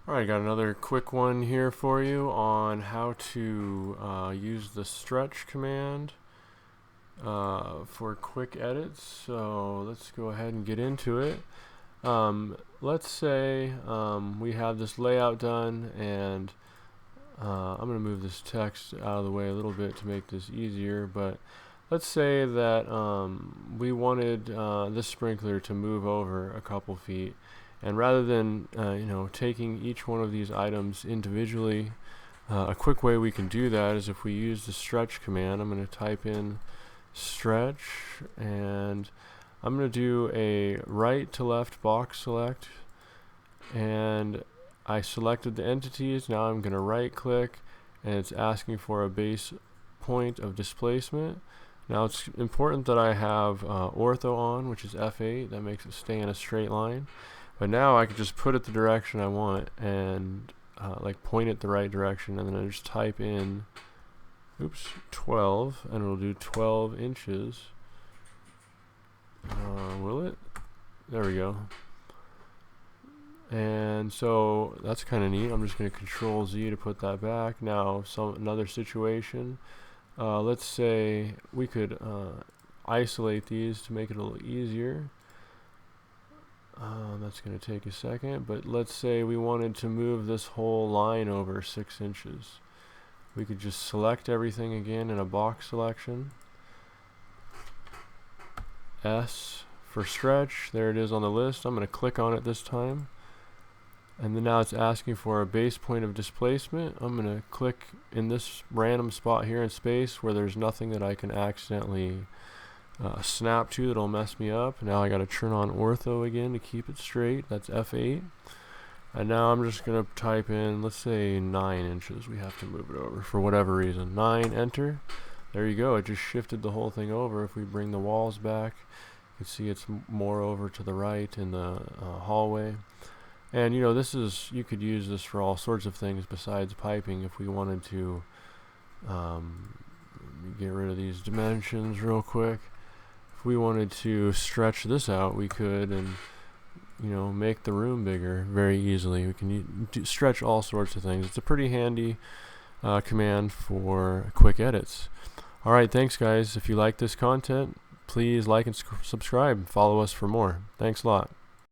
Alright, got another quick one here for you on how to use the stretch command for quick edits. So let's go ahead and get into it. Let's say we have this layout done, and I'm going to move this text out of the way a little bit to make this easier, but let's say that we wanted this sprinkler to move over a couple feet. And rather than taking each one of these items individually, a quick way we can do that is if we use the stretch command. I'm going to type in stretch, and I'm going to do a right to left box select, and I selected the entities. Now I'm going to right click, and it's asking for a base point of displacement. Now it's important that I have ortho on, which is F8. That makes it stay in a straight line. But now I can just put it the direction I want and like point it the right direction, and then I just type in 12, and it'll do 12 inches. Will it? There we go. And so that's kind of neat. I'm just going to Control Z to put that back. Now another situation. Let's say we could isolate these to make it a little easier. That's going to take a second, but let's say we wanted to move this whole line over 6 inches. We could just select everything again in a box selection. S for stretch. There it is on the list. I'm going to click on it this time. And then now it's asking for a base point of displacement. I'm going to click in this random spot here in space where there's nothing that I can accidentally snap to that'll mess me up. Now I got to turn on ortho again to keep it straight. That's F8. And now I'm just going to type in, let's say 9 inches. We have to move it over for whatever reason. 9, enter. There you go. It just shifted the whole thing over. If we bring the walls back, you can see it's more over to the right in the hallway. And you could use this for all sorts of things besides piping. If we wanted to get rid of these dimensions real quick, if we wanted to stretch this out, we could, and make the room bigger very easily. We can stretch all sorts of things. It's a pretty handy command for quick edits. Alright, thanks guys. If you like this content, please like and subscribe. Follow us for more. Thanks a lot.